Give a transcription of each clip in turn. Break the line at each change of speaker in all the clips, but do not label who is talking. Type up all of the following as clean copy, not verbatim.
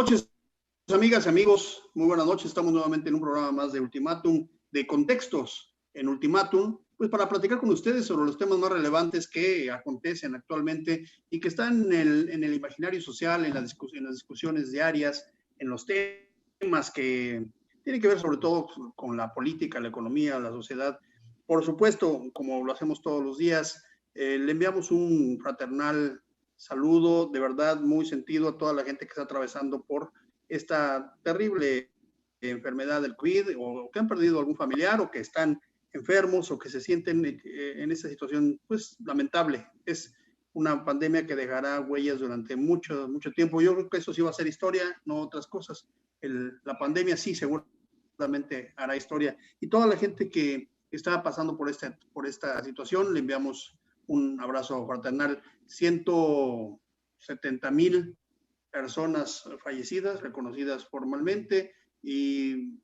noches, amigas y amigos. Muy buenas noches. Estamos nuevamente en un programa más de Ultimátum, de contextos en Ultimátum, pues para platicar con ustedes sobre los temas más relevantes que acontecen actualmente y que están en el imaginario social, en las discusiones diarias, en los temas que tienen que ver sobre todo con la política, la economía, la sociedad. Por supuesto, como lo hacemos todos los días, le enviamos un fraternal saludo, de verdad, muy sentido a toda la gente que está atravesando por esta terrible enfermedad del COVID, o que han perdido algún familiar, o que están enfermos, o que se sienten en esa situación, pues, lamentable. Es una pandemia que dejará huellas durante mucho, mucho tiempo. Yo creo que eso sí va a ser historia, no otras cosas. La pandemia sí seguramente hará historia. Y toda la gente que está pasando por esta situación, le enviamos un abrazo fraternal. 170,000 personas fallecidas, reconocidas formalmente, y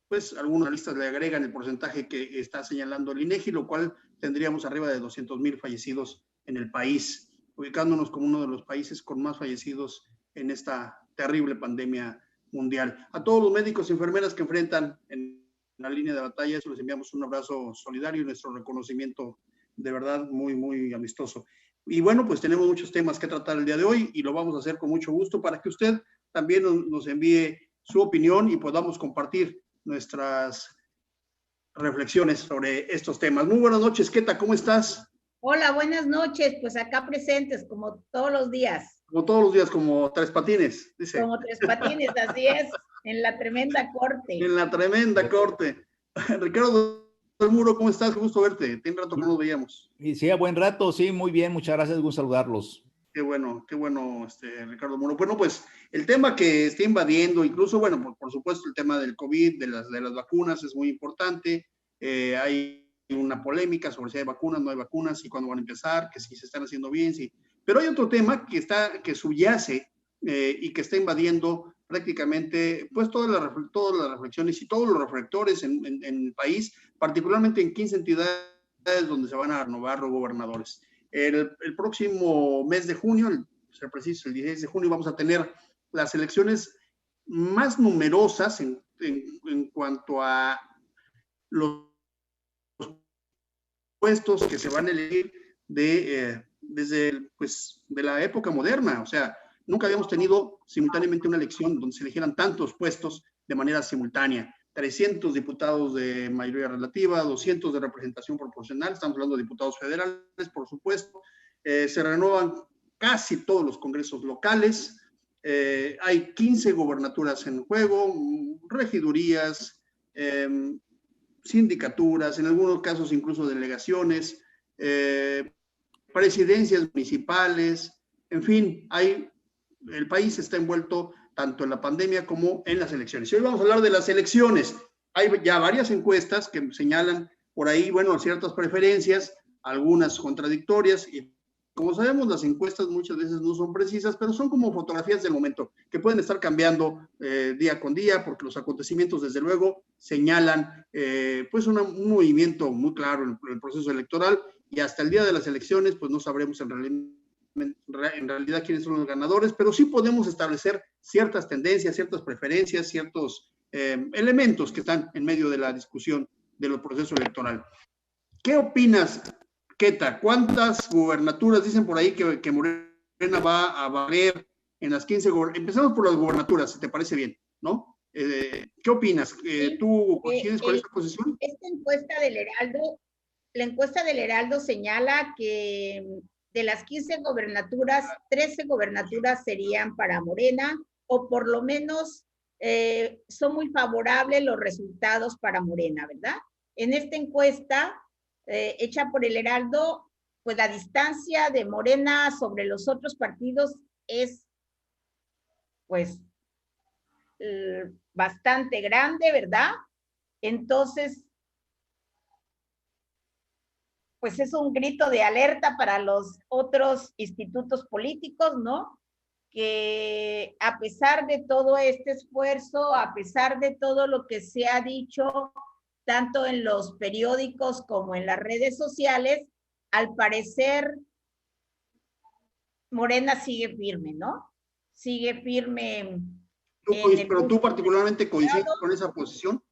pues algunas listas le agregan el porcentaje que está señalando el INEGI, lo cual tendríamos arriba de 200,000 fallecidos en el país, ubicándonos como uno de los países con más fallecidos en esta terrible pandemia mundial. A todos los médicos y enfermeras que enfrentan en la línea de batalla, les enviamos un abrazo solidario y nuestro reconocimiento de verdad muy, muy amistoso. Y bueno, pues tenemos muchos temas que tratar el día de hoy y lo vamos a hacer con mucho gusto para que usted también nos envíe su opinión y podamos compartir nuestras reflexiones sobre estos temas. Muy buenas noches, Keta, ¿cómo estás?
Hola, buenas noches, pues acá presentes como todos los días.
Como todos los días, como tres patines, dice.
Como tres patines, así es, en la tremenda corte.
En la tremenda corte. Ricardo del Muro, ¿cómo estás? Qué gusto verte. Tiene rato que no nos veíamos.
Sí, a buen rato, sí, muy bien, muchas gracias, gusto saludarlos.
Qué bueno, Ricardo Muro. Bueno, pues el tema que está invadiendo, incluso, bueno, por supuesto, el tema del COVID, de las vacunas es muy importante. Hay una polémica sobre si hay vacunas, no hay vacunas, y cuándo van a empezar, que si se están haciendo bien, sí. Pero hay otro tema que subyace y que está invadiendo prácticamente pues todas las reflexiones y todos los reflectores en el país, particularmente en 15 entidades donde se van a renovar los gobernadores. El próximo mes de junio, ser preciso, el 16 de junio, vamos a tener las elecciones más numerosas en cuanto a los puestos que se van a elegir desde de la época moderna. O sea, nunca habíamos tenido simultáneamente una elección donde se eligieran tantos puestos de manera simultánea. 300 diputados de mayoría relativa, 200 de representación proporcional, estamos hablando de diputados federales, por supuesto. Se renuevan casi todos los congresos locales. Hay 15 gobernaturas en juego, regidurías, sindicaturas, en algunos casos incluso delegaciones, presidencias municipales, en fin, el país está envuelto tanto en la pandemia como en las elecciones. Y hoy vamos a hablar de las elecciones. Hay ya varias encuestas que señalan por ahí, bueno, ciertas preferencias, algunas contradictorias, y como sabemos, las encuestas muchas veces no son precisas, pero son como fotografías del momento, que pueden estar cambiando día con día, porque los acontecimientos, desde luego, señalan pues un movimiento muy claro en el proceso electoral, y hasta el día de las elecciones, pues no sabremos en realidad quiénes son los ganadores, pero sí podemos establecer ciertas tendencias, ciertas preferencias, ciertos elementos que están en medio de la discusión del proceso electoral. ¿Qué opinas, Keta? ¿Cuántas gubernaturas dicen por ahí que Morena va a barrer en las 15 gobernaturas? Empezamos por las gubernaturas, si te parece bien, ¿no? ¿Qué opinas? ¿Tú coincides con esta posición?
Esta encuesta del Heraldo, la encuesta del Heraldo señala que de las 15 gobernaturas, 13 gobernaturas serían para Morena, o por lo menos son muy favorables los resultados para Morena, ¿verdad? En esta encuesta hecha por el Heraldo, pues la distancia de Morena sobre los otros partidos es pues bastante grande, ¿verdad? Entonces, pues es un grito de alerta para los otros institutos políticos, ¿no? Que a pesar de todo este esfuerzo, a pesar de todo lo que se ha dicho, tanto en los periódicos como en las redes sociales, al parecer Morena sigue firme, ¿no? sigue firme
Pero tú particularmente coincides con esa posición.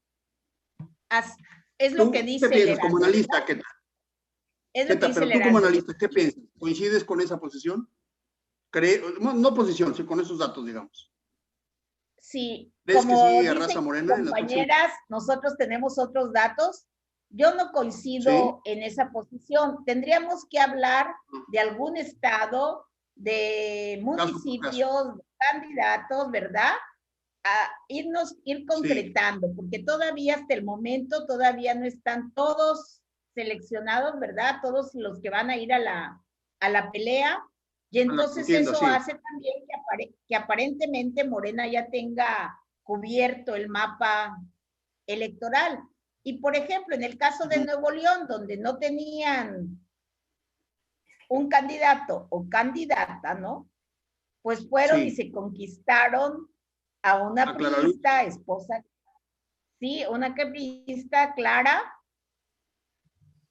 Es lo que dice
¿Qué piensas como analista?
Pero
tú como analista, ¿qué piensas? ¿Coincides con esa posición? No posición, sí, con esos datos, digamos.
Sí,
¿Ves
como
que sí
dicen
arrasa Morena
compañeras, nosotros tenemos otros datos. Yo no coincido en esa posición. Tendríamos que hablar de algún estado, de municipios, de candidatos, ¿verdad? A ir concretando, porque todavía hasta el momento todavía no están todos seleccionados, ¿verdad? Todos los que van a ir a la pelea. Y entonces eso hace también que aparentemente Morena ya tenga cubierto el mapa electoral. Y por ejemplo, en el caso de Nuevo León, donde no tenían un candidato o candidata, ¿no? Pues fueron y se conquistaron a una priista, esposa, sí, una priista, Clara,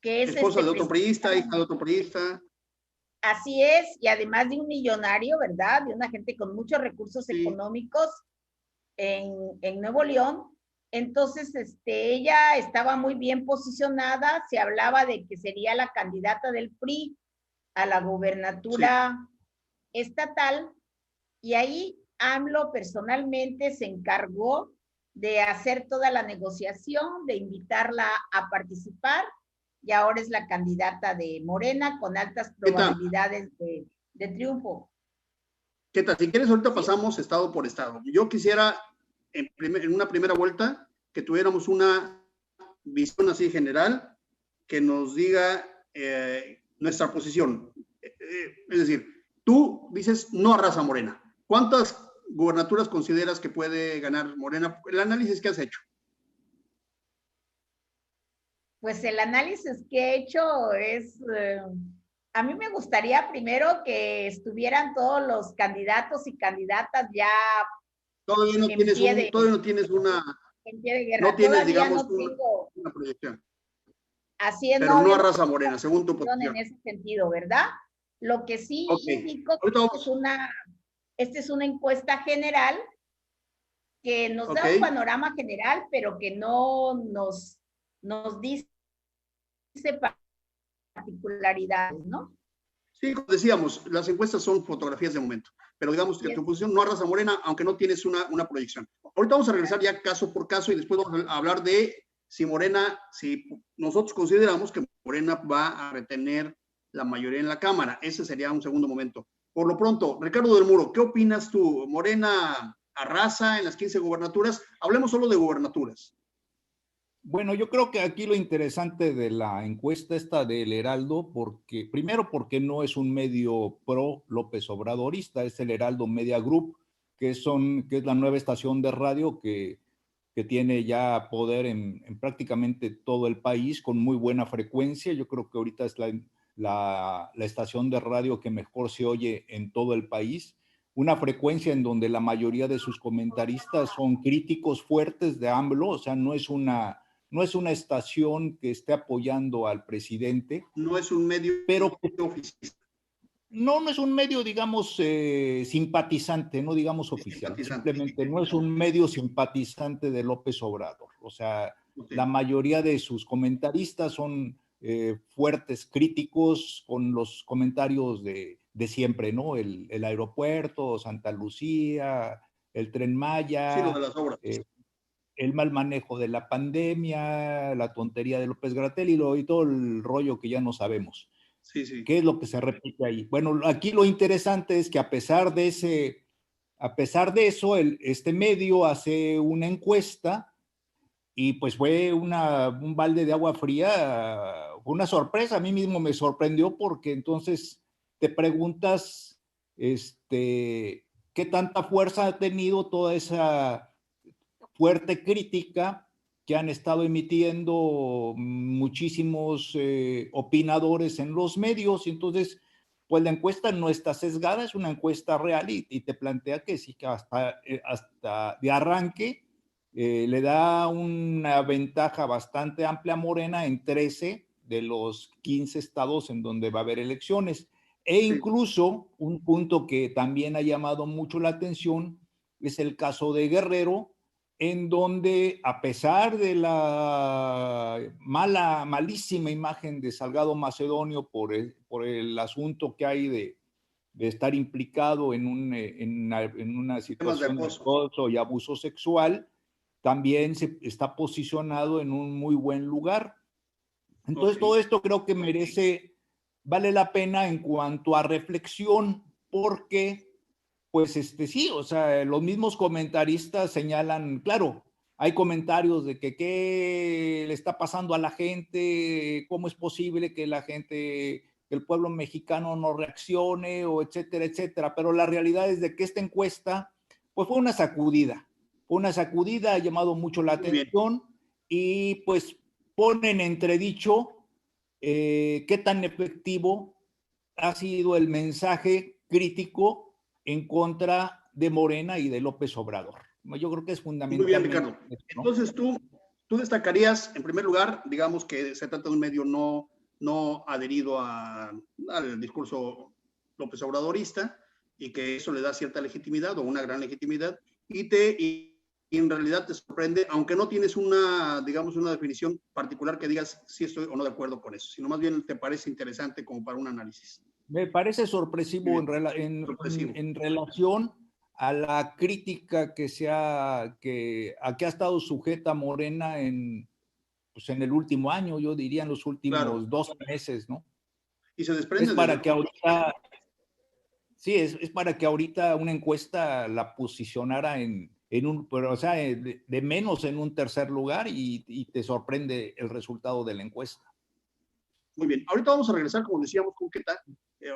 que es
esposa de otro priista, hija de otro priista.
Así es, y además de un millonario, ¿verdad? De una gente con muchos recursos económicos en Nuevo León. Entonces, ella estaba muy bien posicionada, se hablaba de que sería la candidata del PRI a la gubernatura estatal, y ahí AMLO personalmente se encargó de hacer toda la negociación, de invitarla a participar, y ahora es la candidata de Morena con altas probabilidades de triunfo.
¿Qué tal? Si quieres, ahorita pasamos estado por estado. Yo quisiera, en una primera vuelta, que tuviéramos una visión así general, que nos diga nuestra posición. Es decir, tú dices no arrasa Morena. ¿Cuántas gubernaturas consideras que puede ganar Morena? El análisis que has hecho.
Pues el análisis que he hecho es, a mí me gustaría primero que estuvieran todos los candidatos y candidatas ya
todavía no tienes una,
en pie de guerra.
no tienes,
Todavía
digamos,
no tengo
una proyección.
Así es,
pero no arrasa Morena, según tu posición.
En ese sentido, ¿verdad? Lo que sí indico que esta es una encuesta general que nos da un panorama general, pero que no nos dice particularidades, ¿no?
Sí, como decíamos, las encuestas son fotografías de momento, pero digamos que tu posición no arrasa Morena, aunque no tienes una proyección. Ahorita vamos a regresar ya caso por caso y después vamos a hablar de si nosotros consideramos que Morena va a retener la mayoría en la Cámara. Ese sería un segundo momento. Por lo pronto, Ricardo del Muro, ¿qué opinas tú? ¿Morena arrasa en las 15 gubernaturas? Hablemos solo de gubernaturas.
Bueno, yo creo que aquí lo interesante de la encuesta esta del Heraldo, primero porque no es un medio pro López Obradorista, es el Heraldo Media Group, que es la nueva estación de radio que tiene ya poder en prácticamente todo el país con muy buena frecuencia. Yo creo que ahorita es la estación de radio que mejor se oye en todo el país. Una frecuencia en donde la mayoría de sus comentaristas son críticos fuertes de AMLO, o sea, no es una estación que esté apoyando al presidente.
No es un medio oficial.
No es un medio, digamos, simpatizante, no digamos oficial. Simplemente no es un medio simpatizante de López Obrador. O sea, la mayoría de sus comentaristas son fuertes críticos con los comentarios de siempre, ¿no? El aeropuerto, Santa Lucía, el Tren Maya.
Sí, lo de las obras.
El mal manejo de la pandemia, la tontería de López-Gatell y todo el rollo que ya no sabemos.
Sí, sí.
¿Qué es lo que se repite ahí? Bueno, aquí lo interesante es que a pesar de eso, este medio hace una encuesta y pues fue un balde de agua fría, una sorpresa. A mí mismo me sorprendió porque entonces te preguntas qué tanta fuerza ha tenido toda esa fuerte crítica que han estado emitiendo muchísimos opinadores en los medios. Entonces, pues la encuesta no está sesgada, es una encuesta real y te plantea que sí, que hasta de arranque le da una ventaja bastante amplia a Morena en 13 de los 15 estados en donde va a haber elecciones. E incluso un punto que también ha llamado mucho la atención es el caso de Guerrero, en donde a pesar de la malísima imagen de Salgado Macedonio por el asunto que hay de estar implicado en una situación de acoso y abuso sexual, también se está posicionado en un muy buen lugar. Entonces, todo esto creo que vale la pena en cuanto a reflexión, porque, pues, sí, o sea, los mismos comentaristas señalan, claro, hay comentarios de que qué le está pasando a la gente, cómo es posible que la gente, que el pueblo mexicano no reaccione, o etcétera, etcétera, pero la realidad es de que esta encuesta, pues fue una sacudida, ha llamado mucho la atención y pues pone en entredicho qué tan efectivo ha sido el mensaje crítico en contra de Morena y de López Obrador. Yo creo que es fundamental.
Muy bien, Ricardo. Entonces tú destacarías, en primer lugar, digamos que se trata de un medio no adherido al discurso López Obradorista y que eso le da cierta legitimidad o una gran legitimidad y en realidad te sorprende, aunque no tienes una definición particular que digas si estoy o no de acuerdo con eso, sino más bien te parece interesante como para un análisis.
Me parece sorpresivo en relación a la crítica a que ha estado sujeta Morena pues en el último año, yo diría en los últimos 2 meses, ¿no?
Y se desprende
es para que ahorita, sí, es para que ahorita una encuesta la posicionara pero, o sea, de menos en un tercer lugar y te sorprende el resultado de la encuesta.
Muy bien, ahorita vamos a regresar, como decíamos, con Queta,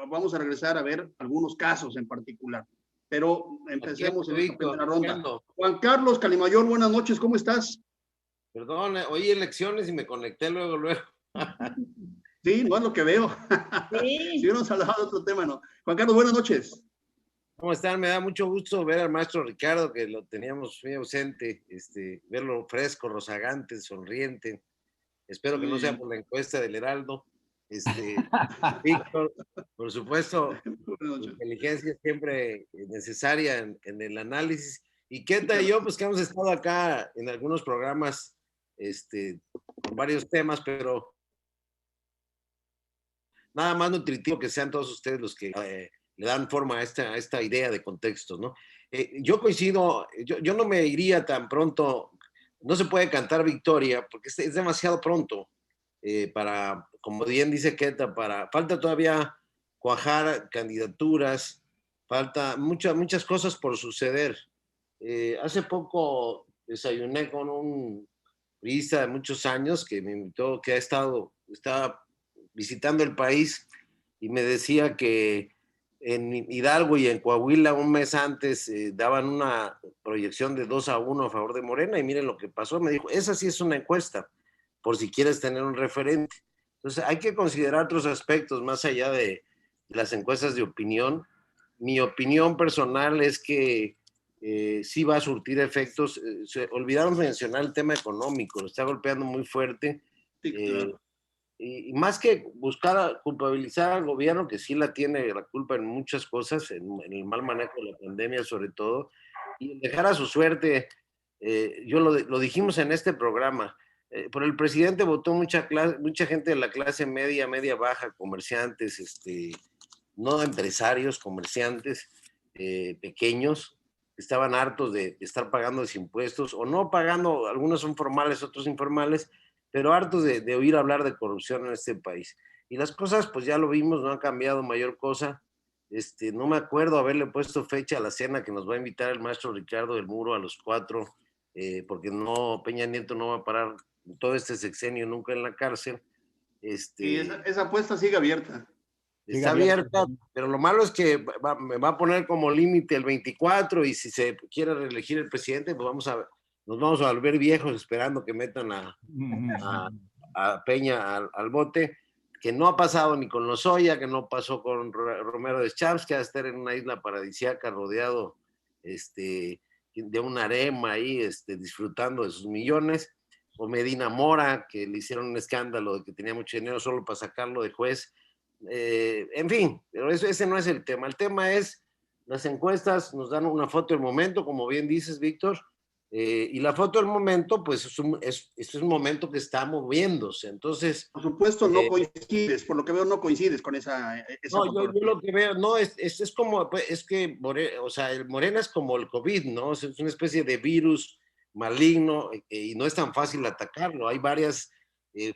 vamos a regresar a ver algunos casos en particular, pero empecemos en esta primera ronda. Juan Carlos Calimayor, buenas noches, ¿cómo estás?
Perdón, oí elecciones y me conecté luego.
Sí, no es lo que veo.
Sí.
Si hubiéramos hablado de otro tema, ¿no? Juan Carlos, buenas noches.
¿Cómo están? Me da mucho gusto ver al maestro Ricardo, que lo teníamos muy ausente, verlo fresco, rozagante, sonriente. Espero que no sea por la encuesta del Heraldo. Víctor, por supuesto, inteligencia siempre necesaria en el análisis. Y Queta y yo, pues que hemos estado acá en algunos programas con varios temas, pero nada más nutritivo que sean todos ustedes los que le dan forma a esta idea de contextos, ¿no? Yo coincido, yo no me iría tan pronto, no se puede cantar victoria porque es demasiado pronto para, como bien dice Queta, falta todavía cuajar candidaturas, falta muchas cosas por suceder. Hace poco desayuné con un priista de muchos años que me invitó, que estaba visitando el país y me decía que en Hidalgo y en Coahuila un mes antes daban una proyección de 2-1 a favor de Morena y miren lo que pasó. Me dijo, esa sí es una encuesta, por si quieres tener un referente. Entonces hay que considerar otros aspectos más allá de las encuestas de opinión. Mi opinión personal es que sí va a surtir efectos. Se olvidaron mencionar el tema económico, lo está golpeando muy fuerte. Sí, claro. Y más que buscar culpabilizar al gobierno, que sí la tiene la culpa en muchas cosas, en el mal manejo de la pandemia sobre todo, y dejar a su suerte, yo lo dijimos en este programa, por el presidente votó mucha gente de la clase media, media baja, comerciantes, no empresarios, comerciantes pequeños, estaban hartos de estar pagando los impuestos, o no pagando, algunos son formales, otros informales, pero hartos de oír hablar de corrupción en este país. Y las cosas, pues ya lo vimos, no han cambiado mayor cosa. No me acuerdo haberle puesto fecha a la cena que nos va a invitar el maestro Ricardo del Muro a los 4, porque Peña Nieto no va a parar todo este sexenio nunca en la cárcel.
Y esa apuesta sigue abierta.
Está abierta, pero lo malo es que me va a poner como límite el 24 y si se quiere reelegir el presidente, pues nos vamos a volver viejos esperando que metan a Peña al bote, que no ha pasado ni con Lozoya, que no pasó con Romero de Champs, que va a estar en una isla paradisíaca rodeado de un harem ahí, disfrutando de sus millones, o Medina Mora, que le hicieron un escándalo de que tenía mucho dinero solo para sacarlo de juez. En fin, pero ese no es el tema. El tema es, las encuestas nos dan una foto del momento, como bien dices, Víctor, y la foto del momento, pues es un momento que está moviéndose. Entonces,
por supuesto, no coincides, por lo que veo, no coincides con esa
no,
fotografía.
yo lo que veo, no, es como, pues, es que, o sea, el Morena es como el COVID, ¿no? Es una especie de virus maligno y no es tan fácil atacarlo. Hay varias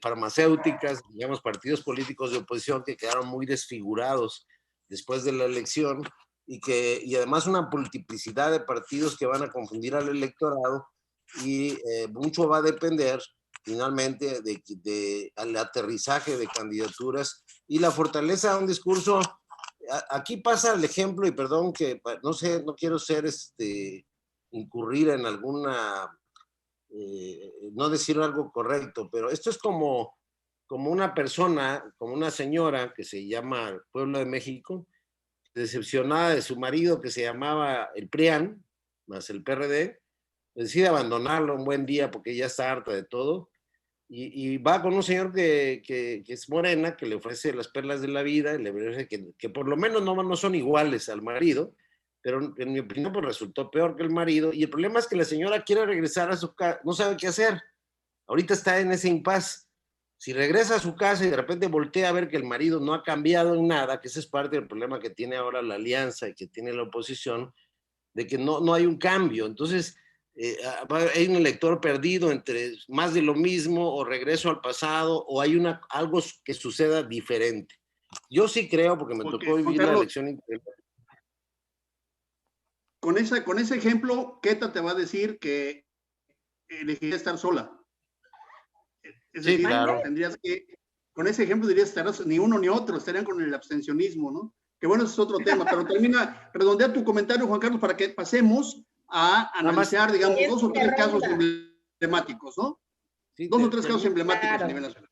farmacéuticas, digamos, partidos políticos de oposición que quedaron muy desfigurados después de la elección y además una multiplicidad de partidos que van a confundir al electorado y mucho va a depender finalmente al aterrizaje de candidaturas y la fortaleza de un discurso. Aquí pasa el ejemplo, y perdón que no sé, no quiero ser incurrir en alguna, no decir algo correcto, pero esto es como una persona, como una señora que se llama Pueblo de México, decepcionada de su marido que se llamaba el PRIAN, más el PRD, decide abandonarlo un buen día porque ya está harta de todo. Y va con un señor que es Morena, que le ofrece las perlas de la vida, y le ofrece que por lo menos no son iguales al marido, pero en mi opinión pues resultó peor que el marido. Y el problema es que la señora quiere regresar a su casa, no sabe qué hacer. Ahorita está en ese impasse. Si regresa a su casa y de repente voltea a ver que el marido no ha cambiado en nada, que ese es parte del problema que tiene ahora la alianza y que tiene la oposición, de que no hay un cambio. Entonces, hay un elector perdido entre más de lo mismo o regreso al pasado o hay algo que suceda diferente. Yo sí creo, porque me tocó vivir la elección.
Con ese ejemplo, Queta te va a decir que elegiría estar sola. Es decir, claro. Con ese ejemplo dirías, ni uno ni otro, estarían con el abstencionismo, ¿no? Que bueno, ese es otro tema, pero redondea tu comentario, Juan Carlos, para que pasemos a analizar, digamos, 2 o 3 casos emblemáticos, ¿no? Sí, 2 o 3 casos emblemáticos a nivel nacional.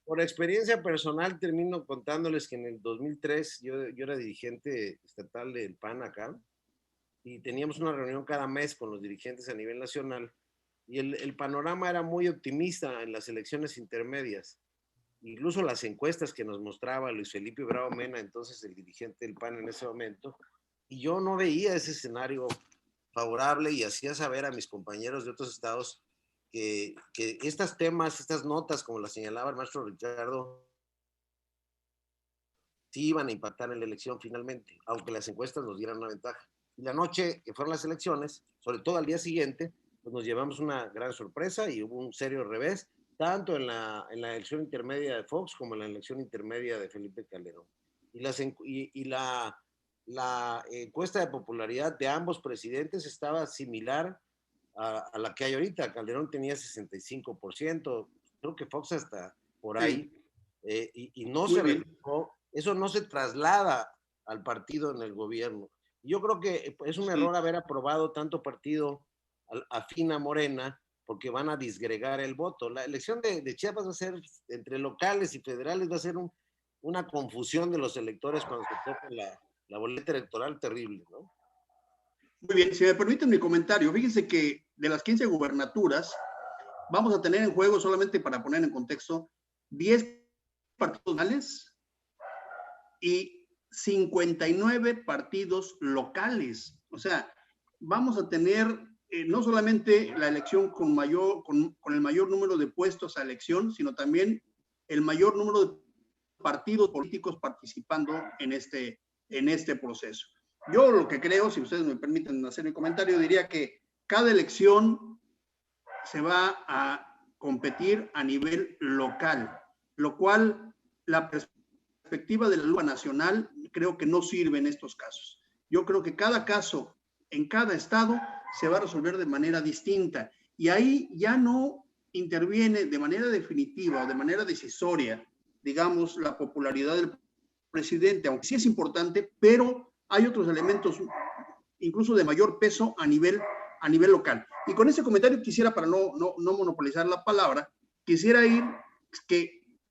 Por experiencia personal, termino contándoles que en el 2003 yo era dirigente estatal del PAN acá y teníamos una reunión cada mes con los dirigentes a nivel nacional y el panorama era muy optimista en las elecciones intermedias. Incluso las encuestas que nos mostraba Luis Felipe Bravo Mena, entonces el dirigente del PAN en ese momento, y yo no veía ese escenario favorable y hacía saber a mis compañeros de otros estados que estos temas, estas notas, como las señalaba el maestro Ricardo, sí iban a impactar en la elección finalmente, aunque las encuestas nos dieran una ventaja. Y la noche que fueron las elecciones, sobre todo al día siguiente, pues nos llevamos una gran sorpresa y hubo un serio revés, tanto en la elección intermedia de Fox como en la elección intermedia de Felipe Calderón. Y la encuesta de popularidad de ambos presidentes estaba similar a la que hay ahorita. Calderón tenía 65%, creo que Fox hasta por ahí, y no se reflejó, eso no se traslada al partido en el gobierno. Yo creo que es un error haber aprobado tanto partido afín a Morena, porque van a disgregar el voto. La elección de Chiapas va a ser, entre locales y federales, va a ser una confusión de los electores cuando se toca la boleta electoral terrible, ¿no?
Muy bien, si me permiten mi comentario, fíjense que de las 15 gubernaturas, vamos a tener en juego, solamente para poner en contexto, 10 partidos nacionales y 59 partidos locales. O sea, vamos a tener no solamente la elección con el mayor número de puestos a elección, sino también el mayor número de partidos políticos participando en este proceso. Yo lo que creo, si ustedes me permiten hacer mi comentario, diría que cada elección se va a competir a nivel local, lo cual la perspectiva de la lupa nacional creo que no sirve en estos casos. Yo creo que cada caso en cada estado se va a resolver de manera distinta y ahí ya no interviene de manera definitiva o de manera decisoria, digamos, la popularidad del presidente, aunque sí es importante, pero hay otros elementos incluso de mayor peso a nivel local. Y con ese comentario quisiera, para no monopolizar la palabra, quisiera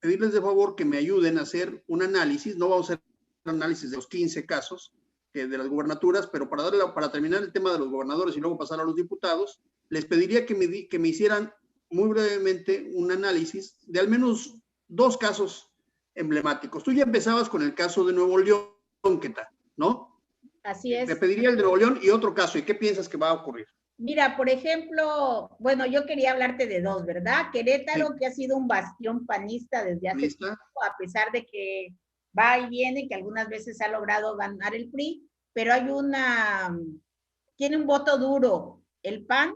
pedirles de favor que me ayuden a hacer un análisis. No vamos a hacer un análisis de los 15 casos de las gubernaturas, pero para terminar el tema de los gobernadores y luego pasar a los diputados, les pediría que me hicieran muy brevemente un análisis de al menos 2 casos emblemáticos. Tú ya empezabas con el caso de Nuevo León, ¿qué tal? ¿No?
Así es.
Te pediría el de Nuevo León y otro caso. ¿Y qué piensas que va a ocurrir?
Mira, por ejemplo, bueno, yo quería hablarte de dos, ¿verdad? Querétaro,
Sí.
que ha sido un bastión panista desde hace
¿Lista?
tiempo, a pesar de que va y viene, que algunas veces ha logrado ganar el PRI, pero hay tiene un voto duro el PAN,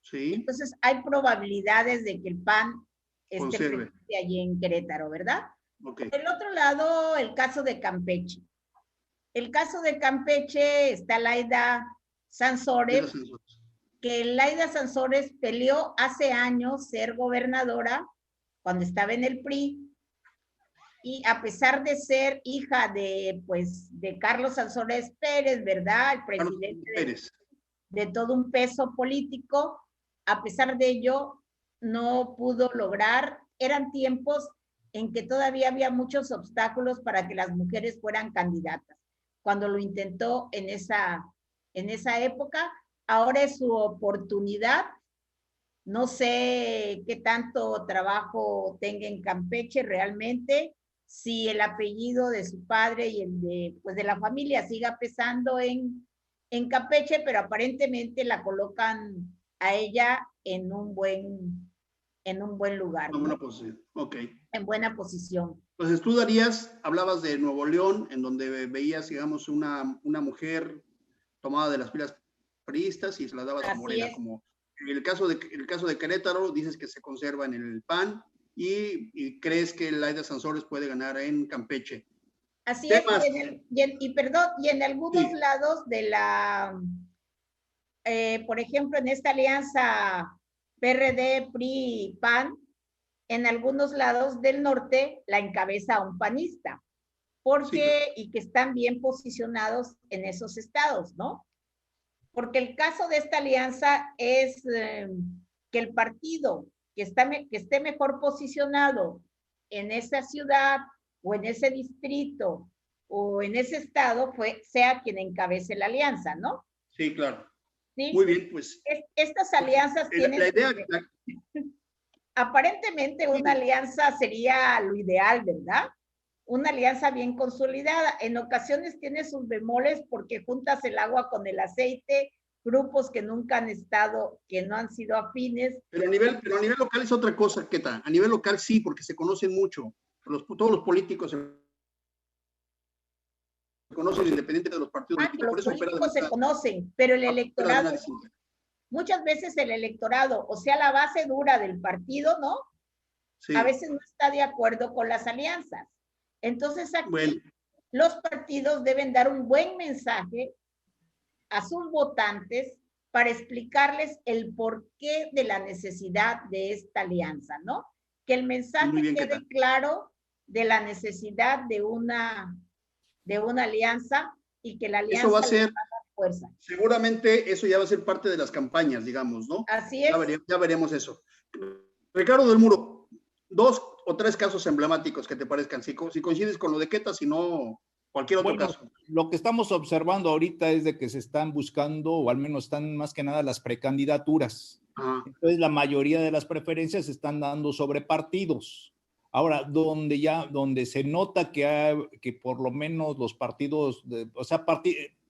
Sí.
entonces hay probabilidades de que el PAN esté
Conserve.
presente allí en Querétaro, ¿verdad?
Ok.
Por el otro lado, el caso de Campeche. El caso de Campeche está Laida Sansores, que Laida Sansores peleó hace años ser gobernadora cuando estaba en el PRI, y a pesar de ser hija de, pues, de Carlos Sansores Pérez, ¿verdad? El presidente de todo un peso político, a pesar de ello, no pudo lograr, eran tiempos en que todavía había muchos obstáculos para que las mujeres fueran candidatas. Cuando lo intentó en esa época, ahora es su oportunidad. No sé qué tanto trabajo tenga en Campeche realmente, si el apellido de su padre y el de, pues, de la familia siga pesando en Campeche, pero aparentemente la colocan a ella en un buen lugar,
Una buena
¿no?
posición. Ok.
En buena posición.
Entonces tú darías, hablabas de Nuevo León, en donde veías, digamos, una mujer tomada de las filas priistas y se la dabas a Morena. Como el caso de Querétaro, dices que se conserva en el PAN y crees que Laida Sansores puede ganar en Campeche.
Así temas. Y en algunos lados de por ejemplo, en esta alianza PRD, PRI, PAN, en algunos lados del norte la encabeza un panista, porque, y que están bien posicionados en esos estados, ¿no? Porque el caso de esta alianza es que el partido que esté mejor posicionado en esa ciudad o en ese distrito o en ese estado sea quien encabece la alianza, ¿no?
Sí, claro.
¿Sí?
Muy bien, pues.
Estas alianzas tienen...
La idea...
Aparentemente una alianza sería lo ideal, ¿verdad? Una alianza bien consolidada. En ocasiones tiene sus bemoles porque juntas el agua con el aceite, grupos que nunca han estado, que no han sido afines.
Pero a nivel local es otra cosa, Queta. A nivel local sí, porque se conocen mucho. Todos los políticos se conocen independiente de los partidos políticos.
Los políticos se conocen, pero el electorado... Muchas veces el electorado, o sea, la base dura del partido, ¿no? Sí. A veces no está de acuerdo con las alianzas. Entonces aquí los partidos deben dar un buen mensaje a sus votantes para explicarles el porqué de la necesidad de esta alianza, ¿no? Que el mensaje quede claro de la necesidad de una alianza y que la alianza
eso va a ser
fuerza.
Seguramente eso ya va a ser parte de las campañas, digamos, ¿no?
Así es.
Ya veremos eso. Ricardo del Muro, 2 o 3 casos emblemáticos que te parezcan, si coincides con lo de Queta, si no, cualquier otro caso.
Lo que estamos observando ahorita es de que se están buscando, o al menos están más que nada las precandidaturas. Entonces la mayoría de las preferencias se están dando sobre partidos. Ahora, donde se nota que por lo menos los partidos,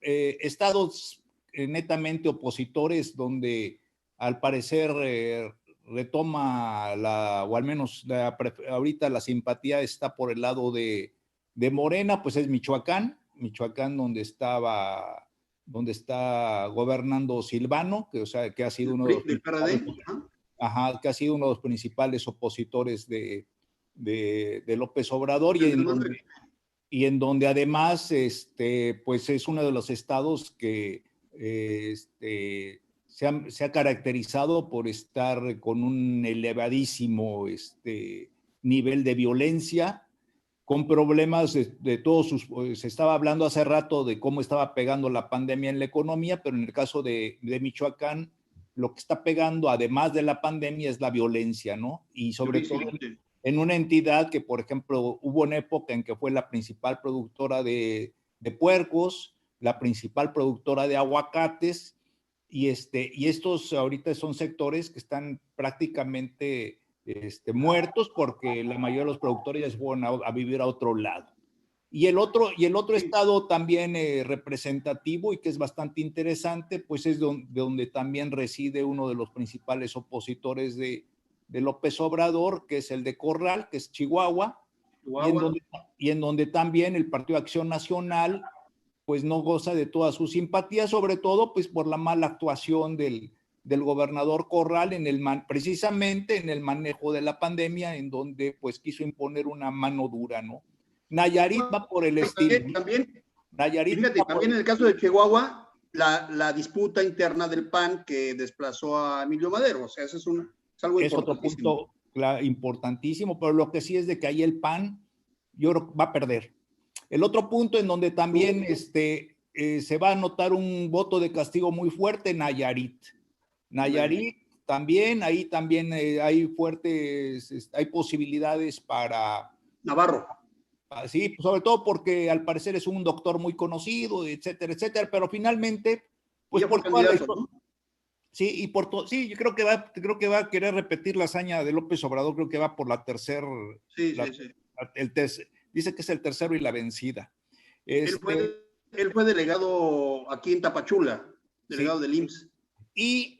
estados netamente opositores, donde al parecer retoma o al menos ahorita la simpatía está por el lado de Morena, pues es Michoacán, donde está gobernando Silvano, que ha sido uno de los que ha sido uno de los principales opositores de López Obrador, y en donde además pues es uno de los estados que se ha caracterizado por estar con un elevadísimo nivel de violencia, con problemas de todos se estaba hablando hace rato de cómo estaba pegando la pandemia en la economía, pero en el caso de Michoacán, lo que está pegando, además de la pandemia, es la violencia, ¿no? Y sobre todo en una entidad que, por ejemplo, hubo una época en que fue la principal productora de puercos, la principal productora de aguacates, y estos ahorita son sectores que están prácticamente muertos porque la mayoría de los productores ya se fueron a vivir a otro lado. Y el otro estado también representativo y que es bastante interesante, pues es donde también reside uno de los principales opositores de López Obrador, que es el de Corral, que es Chihuahua, y en donde también el Partido Acción Nacional pues no goza de toda su simpatía, sobre todo pues por la mala actuación del gobernador Corral precisamente en el manejo de la pandemia, en donde pues quiso imponer una mano dura, ¿no? Nayarit va por el estilo.
También,
Nayarit
fíjate, también en el caso de Chihuahua, la disputa interna del PAN que desplazó a Emilio Madero, o sea, eso es algo
es otro punto importantísimo, pero lo que sí es de que ahí el PAN, yo creo que va a perder. El otro punto en donde también se va a notar un voto de castigo muy fuerte, Nayarit. Nayarit también, ahí también hay fuertes, hay posibilidades para...
Navarro.
Sí, sobre todo porque al parecer es un doctor muy conocido, etcétera, etcétera, pero finalmente, pues por toda la historia, ¿no? Sí, y por todo, sí, yo creo que va a querer repetir la hazaña de López Obrador, creo que va por la tercera,
sí.
Dice que es el tercero y la vencida.
Él fue delegado aquí en Tapachula, delegado del IMSS.
Y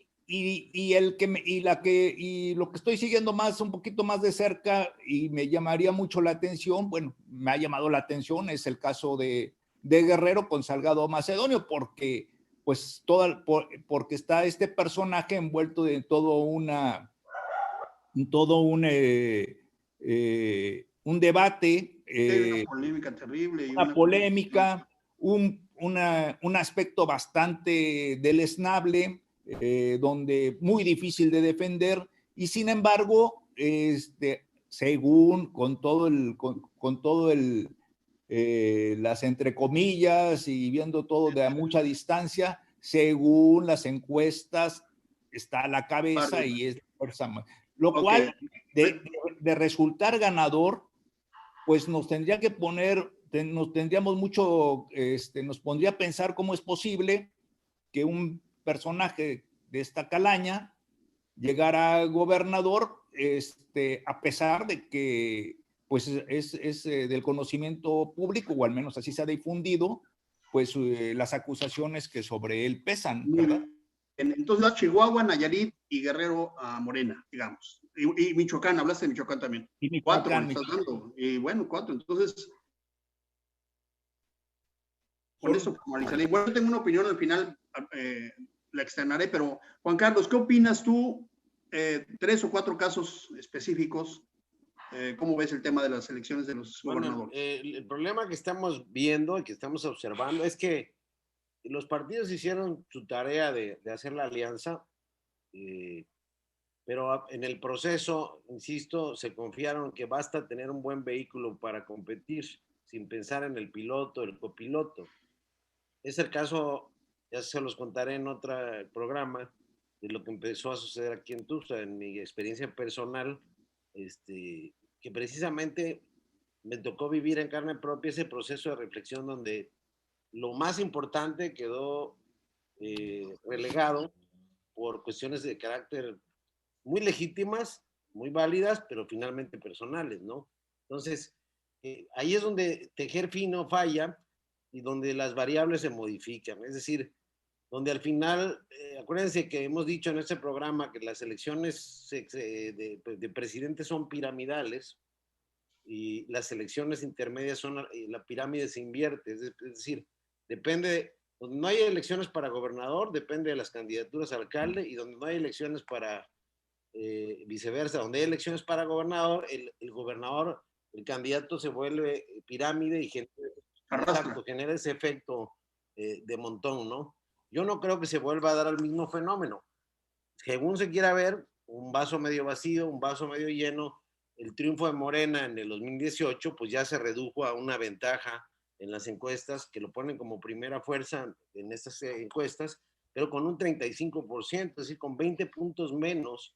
lo que estoy siguiendo un poquito más de cerca y me llamaría mucho la atención, bueno, me ha llamado la atención, es el caso de Guerrero con Salgado Macedonio, porque pues porque está este personaje envuelto de un debate,
una polémica terrible.
Una polémica, un aspecto bastante deleznable, donde muy difícil de defender, y sin embargo, según con todo las entre comillas y viendo todo de a mucha distancia, según las encuestas, está a la cabeza y es fuerza más. Lo cual, de resultar ganador, pues nos tendría que nos pondría a pensar cómo es posible que un personaje de esta calaña llegara a gobernador, a pesar de que pues es del conocimiento público, o al menos así se ha difundido, pues las acusaciones que sobre él pesan, ¿verdad?
Entonces, la Chihuahua, Nayarit y Guerrero a Morena, digamos. Y Michoacán, hablaste de Michoacán también.
Y Michoacán,
4 estás dando. Y bueno, 4. Entonces, con eso formalizaré. Bueno, tengo una opinión al final, la externaré, pero Juan Carlos, ¿qué opinas tú? 3 o 4 casos específicos. ¿Cómo ves el tema de las elecciones de los gobernadores?
El problema que estamos viendo y que estamos observando es que los partidos hicieron su tarea de hacer la alianza, pero en el proceso, insisto, se confiaron que basta tener un buen vehículo para competir sin pensar en el piloto, el copiloto. Es el caso, ya se los contaré en otro programa, de lo que empezó a suceder aquí en Tuxtla, en mi experiencia personal, que precisamente me tocó vivir en carne propia ese proceso de reflexión donde lo más importante quedó relegado por cuestiones de carácter muy legítimas, muy válidas, pero finalmente personales, ¿no? Entonces, ahí es donde tejer fino falla y donde las variables se modifican. Es decir, donde al final, acuérdense que hemos dicho en este programa que las elecciones de presidentes son piramidales y las elecciones intermedias son, la pirámide se invierte, es decir, depende, donde no hay elecciones para gobernador, depende de las candidaturas a alcalde, y donde no hay elecciones para viceversa, donde hay elecciones para gobernador, el gobernador, el candidato se vuelve pirámide y genera ese efecto de montón, ¿no? Yo no creo que se vuelva a dar el mismo fenómeno. Según se quiera ver, un vaso medio vacío, un vaso medio lleno, el triunfo de Morena en el 2018, pues ya se redujo a una ventaja en las encuestas, que lo ponen como primera fuerza en estas encuestas, pero con un 35%, es decir, con 20 puntos menos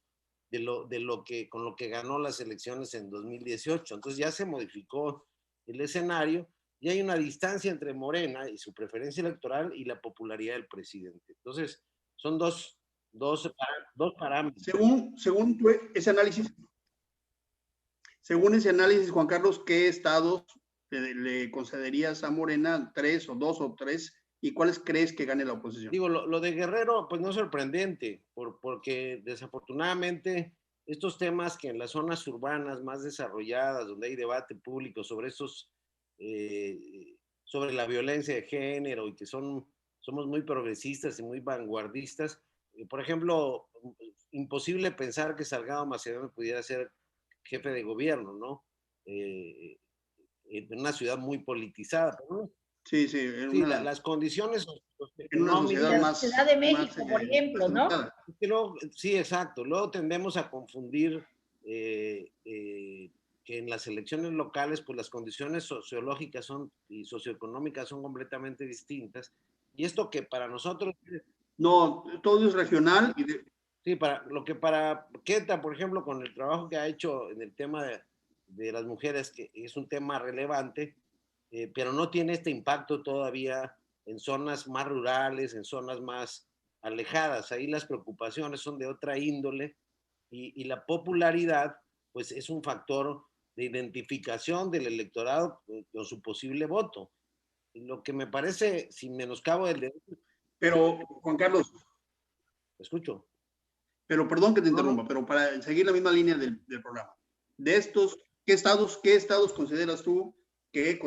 con lo que ganó las elecciones en 2018. Entonces ya se modificó el escenario y hay una distancia entre Morena y su preferencia electoral y la popularidad del presidente. Entonces, son dos parámetros.
Según ese análisis, Según ese análisis, Juan Carlos, ¿qué estados le concederías a Morena? ¿3 o 2 o 3? ¿Y cuáles crees que gane la oposición?
Digo, lo de Guerrero, pues no es sorprendente, porque desafortunadamente estos temas que en las zonas urbanas más desarrolladas, donde hay debate público sobre estos, sobre la violencia de género y que somos muy progresistas y muy vanguardistas, por ejemplo, imposible pensar que Salgado Macedonio pudiera ser jefe de gobierno, ¿no? En una ciudad muy politizada, ¿no?
Sí,
Sí, las condiciones
en una sociedad
la
más...
Ciudad de México, por ejemplo, ¿no?
Luego, sí, exacto. Luego tendemos a confundir que en las elecciones locales, pues las condiciones sociológicas y socioeconómicas son completamente distintas. Y esto que para nosotros...
No, todo es regional.
Sí, lo que para Queta, por ejemplo, con el trabajo que ha hecho en el tema de las mujeres, que es un tema relevante, pero no tiene este impacto todavía en zonas más rurales, en zonas más alejadas. Ahí las preocupaciones son de otra índole y la popularidad, pues es un factor de identificación del electorado con su posible voto. Y lo que me parece, sin menoscabo del derecho...
Pero, Juan Carlos...
Escucho.
Pero perdón que te interrumpa, pero para seguir la misma línea del programa. De estos, ¿qué estados consideras tú que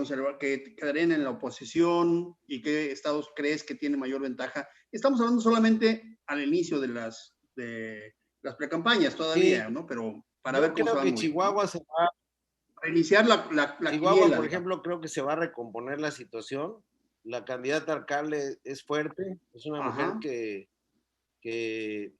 quedarían en la oposición y qué estados crees que tienen mayor ventaja? Estamos hablando solamente al inicio de las precampañas todavía, sí, ¿no? Pero para ver cómo se va a mover.
Chihuahua se va...
Para iniciar la
Chihuahua, quiniela, por ejemplo, creo que se va a recomponer la situación. La candidata alcalde es fuerte, es una mujer que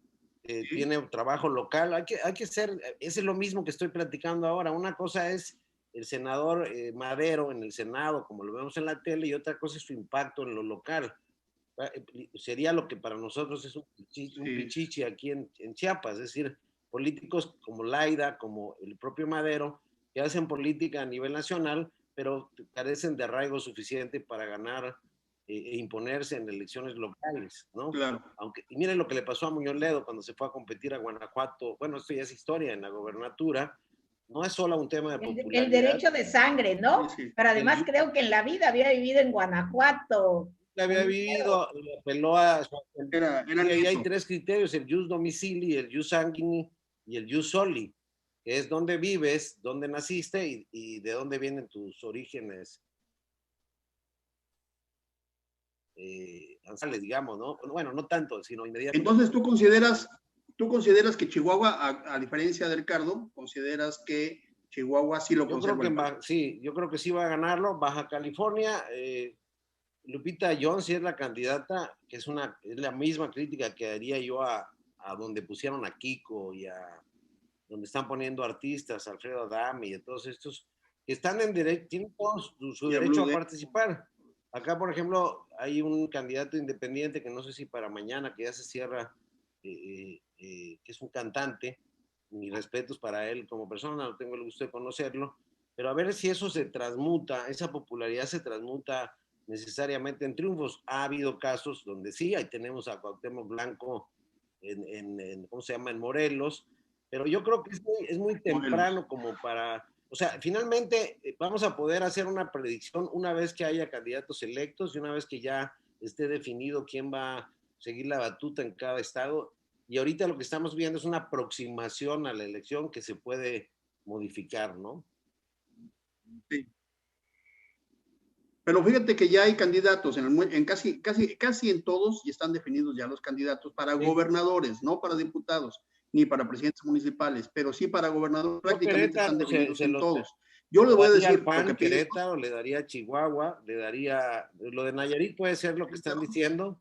sí, tiene un trabajo local. Hay que ser, eso es lo mismo que estoy platicando ahora. Una cosa es el senador Madero en el Senado, como lo vemos en la tele, y otra cosa es su impacto en lo local. Sería lo que para nosotros es un pichichi aquí en Chiapas, es decir, políticos como Laida, como el propio Madero, que hacen política a nivel nacional, pero carecen de arraigo suficiente para ganar e imponerse en elecciones locales, ¿no?
Claro.
Y miren lo que le pasó a Muñoz Ledo cuando se fue a competir a Guanajuato. Bueno, esto ya es historia en la gobernatura. No es solo un tema de popularidad.
El derecho de sangre, ¿no? Sí. Pero además creo que en la vida había vivido en Guanajuato.
Había vivido, apeló a... Y hay 3 criterios, el jus domicili, el jus sanguini y el jus soli, que es dónde vives, dónde naciste y de dónde vienen tus orígenes ancestrales, digamos, ¿no? Bueno, no tanto, sino inmediatamente.
Entonces, ¿tú consideras que Chihuahua, a diferencia de Ricardo, consideras que Chihuahua sí lo conserva?
Sí, yo creo que sí va a ganarlo. Baja California, Lupita Jones sí es la candidata, que es la misma crítica que haría yo a donde pusieron a Kiko y a donde están poniendo artistas, Alfredo Adame y a todos estos que están en derecho, tienen todo su derecho a participar. Acá, por ejemplo, hay un candidato independiente que no sé si para mañana, que ya se cierra, que es un cantante. Mis respetos para él como persona, no tengo el gusto de conocerlo, pero a ver si eso se transmuta, esa popularidad se transmuta necesariamente en triunfos. Ha habido casos donde sí, ahí tenemos a Cuauhtémoc Blanco ¿cómo se llama? En Morelos, pero yo creo que es muy temprano como para... O sea, finalmente vamos a poder hacer una predicción una vez que haya candidatos electos y una vez que ya esté definido quién va a seguir la batuta en cada estado. Y ahorita lo que estamos viendo es una aproximación a la elección que se puede modificar, ¿no?
Sí. Pero fíjate que ya hay candidatos en casi en todos, y están definidos ya los candidatos para gobernadores, no para diputados, ni para presidentes municipales, pero sí para gobernadores, prácticamente están definidos en todos. Yo le voy a decir...
PAN, Querétaro, le daría a Chihuahua, le daría... Lo de Nayarit puede ser lo que están diciendo.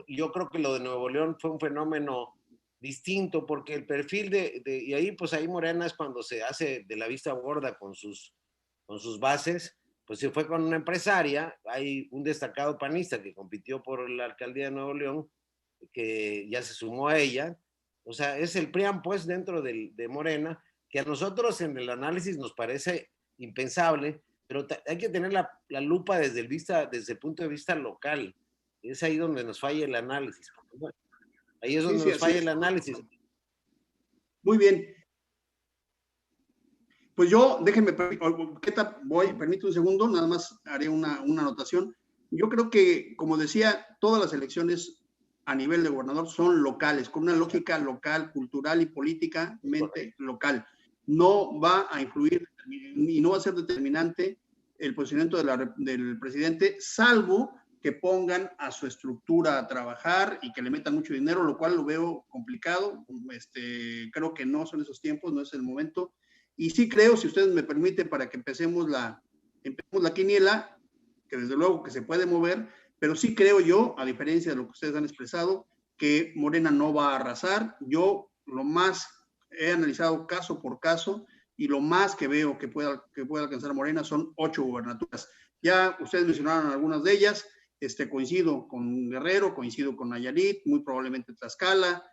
Yo creo que lo de Nuevo León fue un fenómeno distinto, porque el perfil y ahí, pues ahí Morena es cuando se hace de la vista gorda con sus bases, pues se fue con una empresaria. Hay un destacado panista que compitió por la alcaldía de Nuevo León, que ya se sumó a ella. O sea, es el PRIAN, pues, dentro de Morena, que a nosotros en el análisis nos parece impensable, pero hay que tener la lupa desde el punto de vista local. Es ahí donde nos falla el análisis. Ahí es donde nos falla el análisis.
Muy bien. Pues yo, déjenme, permítame un segundo, nada más haré una anotación. Yo creo que, como decía, todas las elecciones a nivel de gobernador son locales, con una lógica local, cultural y políticamente local. No va a influir y no va a ser determinante el posicionamiento del presidente, salvo que pongan a su estructura a trabajar y que le metan mucho dinero, lo cual lo veo complicado. Creo que no son esos tiempos, no es el momento. Y sí creo, si ustedes me permiten, para que empecemos la quiniela, que desde luego que se puede mover, pero sí creo yo, a diferencia de lo que ustedes han expresado, que Morena no va a arrasar. Yo lo más he analizado caso por caso y lo más que veo que pueda alcanzar Morena son 8 gubernaturas. Ya ustedes mencionaron algunas de ellas. Coincido con Guerrero, coincido con Nayarit, muy probablemente Tlaxcala.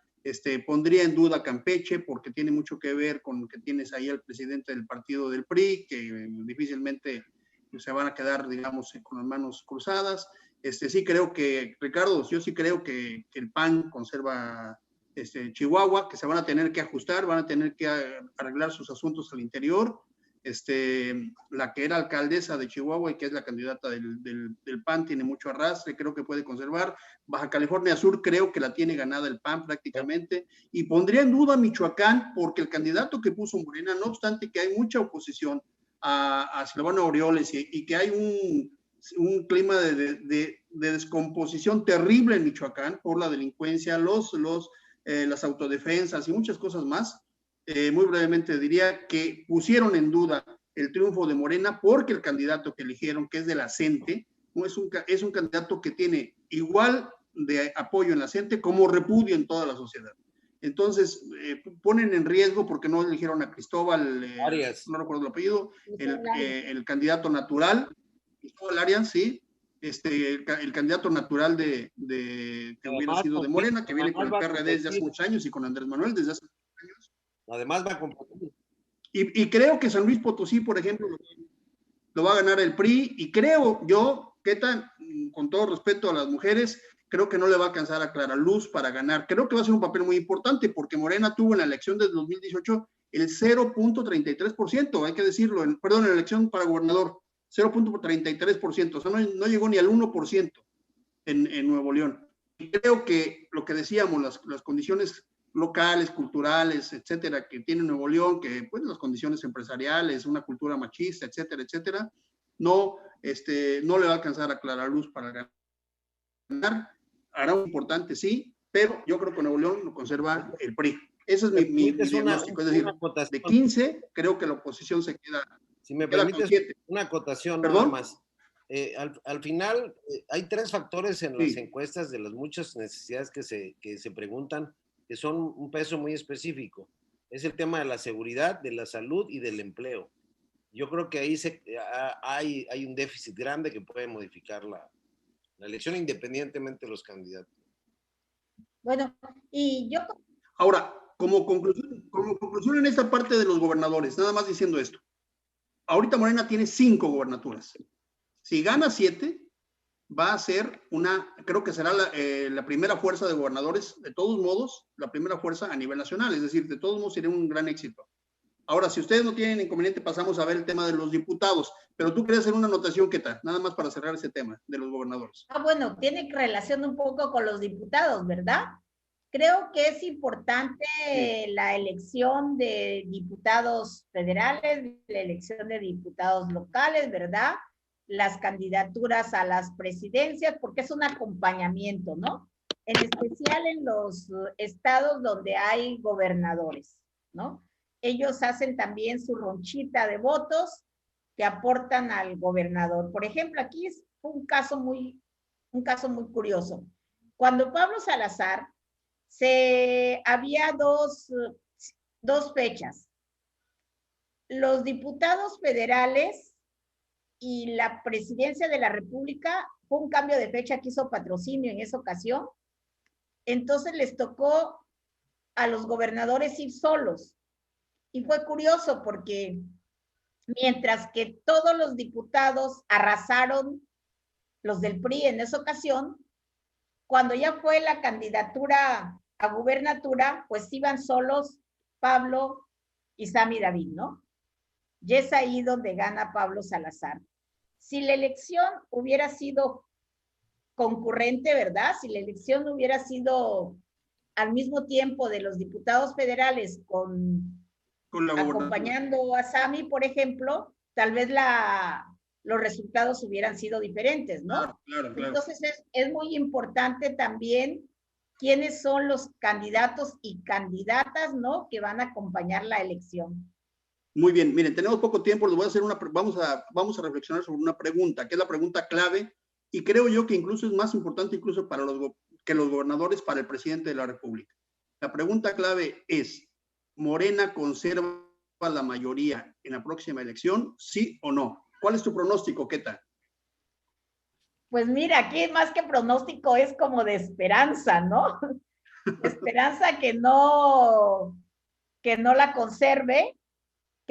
Pondría en duda Campeche porque tiene mucho que ver con que tienes ahí al presidente del partido del PRI, que difícilmente se van a quedar, digamos, con las manos cruzadas. Sí creo que, Ricardo, yo sí creo que el PAN conserva Chihuahua, que se van a tener que ajustar, van a tener que arreglar sus asuntos al interior. La que era alcaldesa de Chihuahua y que es la candidata del PAN tiene mucho arrastre, creo que puede conservar. Baja California Sur creo que la tiene ganada el PAN prácticamente, y pondría en duda Michoacán porque el candidato que puso Morena, no obstante que hay mucha oposición a Silvano Aureoles y que hay un clima de descomposición terrible en Michoacán por la delincuencia, las autodefensas y muchas cosas más. Muy brevemente diría que pusieron en duda el triunfo de Morena porque el candidato que eligieron, que es de la CENTE, es un candidato que tiene igual de apoyo en la CENTE como repudio en toda la sociedad. Entonces, ponen en riesgo porque no eligieron a Cristóbal, no recuerdo el apellido, el candidato natural, Cristóbal Arias, sí, el candidato natural que hubiera sido de Morena, que viene con el PRD desde hace muchos años y con Andrés Manuel desde hace muchos años.
Además va a competir.
Y creo que San Luis Potosí, por ejemplo, lo va a ganar el PRI, y creo yo que con todo respeto a las mujeres, creo que no le va a alcanzar a Clara Luz para ganar. Creo que va a ser un papel muy importante porque Morena tuvo en la elección del 2018 el 0.33%, hay que decirlo, en la elección para gobernador, 0.33%, o sea, no llegó ni al 1% en Nuevo León. Y creo que lo que decíamos, las condiciones locales, culturales, etcétera, que tiene Nuevo León, que pues las condiciones empresariales, una cultura machista, etcétera, etcétera, no le va a alcanzar a Clara Luz para ganar. Hará un importante, sí, pero yo creo que Nuevo León lo conserva el PRI. Ese es mi diagnóstico. Es decir, de 15, creo que la oposición se queda.
Si me permites una acotación nada más. Al final, hay 3 factores en las encuestas de las muchas necesidades que se preguntan, que son un peso muy específico. Es el tema de la seguridad, de la salud y del empleo. Yo creo que ahí hay un déficit grande que puede modificar la elección independientemente de los candidatos.
Bueno, y yo...
Ahora, como conclusión en esta parte de los gobernadores, nada más diciendo esto. Ahorita Morena tiene 5 gobernaturas. Si gana 7, va a ser creo que será la primera fuerza de gobernadores, de todos modos, la primera fuerza a nivel nacional, es decir, de todos modos sería un gran éxito. Ahora, si ustedes no tienen inconveniente, pasamos a ver el tema de los diputados, pero tú querías hacer una anotación, ¿qué tal? Nada más para cerrar ese tema de los gobernadores.
Bueno, tiene relación un poco con los diputados, ¿verdad? Creo que es importante la elección de diputados federales, la elección de diputados locales, ¿verdad? Las candidaturas a las presidencias, porque es un acompañamiento, ¿no? En especial en los estados donde hay gobernadores, ¿no? Ellos hacen también su ronchita de votos que aportan al gobernador. Por ejemplo, aquí es un caso muy curioso. Cuando Pablo Salazar había dos fechas. Los diputados federales y la presidencia de la República, fue un cambio de fecha que hizo Patrocinio en esa ocasión. Entonces les tocó a los gobernadores ir solos. Y fue curioso porque mientras que todos los diputados arrasaron, los del PRI en esa ocasión, cuando ya fue la candidatura a gubernatura, pues iban solos Pablo y Sammy David, ¿no? y es ahí donde gana Pablo Salazar. Si la elección hubiera sido concurrente, ¿verdad? Si la elección hubiera sido al mismo tiempo de los diputados federales acompañando a Sami, por ejemplo, tal vez los resultados hubieran sido diferentes, ¿no?
Claro.
Entonces es muy importante también quiénes son los candidatos y candidatas, ¿no? Que van a acompañar la elección.
Muy bien, miren, tenemos poco tiempo, les voy a hacer vamos a reflexionar sobre una pregunta, que es la pregunta clave, y creo yo que incluso es más importante incluso que los gobernadores para el presidente de la República. La pregunta clave es, ¿Morena conserva la mayoría en la próxima elección, sí o no? ¿Cuál es tu pronóstico, Queta?
Pues mira, aquí más que pronóstico es como de esperanza, ¿no? Esperanza que no la conserve,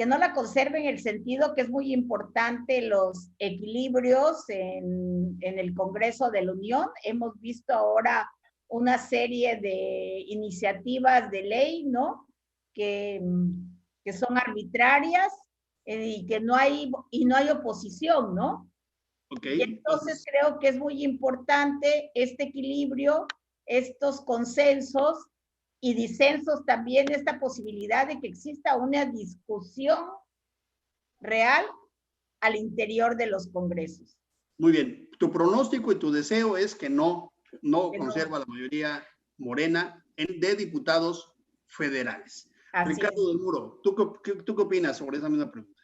en el sentido que es muy importante los equilibrios en el Congreso de la Unión. Hemos visto ahora una serie de iniciativas de ley, ¿no? Que son arbitrarias y que no hay oposición, ¿no?
Okay.
Y entonces creo que es muy importante este equilibrio, estos consensos y disensos también, esta posibilidad de que exista una discusión real al interior de los congresos.
Muy bien, tu pronóstico y tu deseo es que no conserva la mayoría Morena de diputados federales.
Así
Ricardo del Muro, ¿tú qué opinas sobre esa misma pregunta?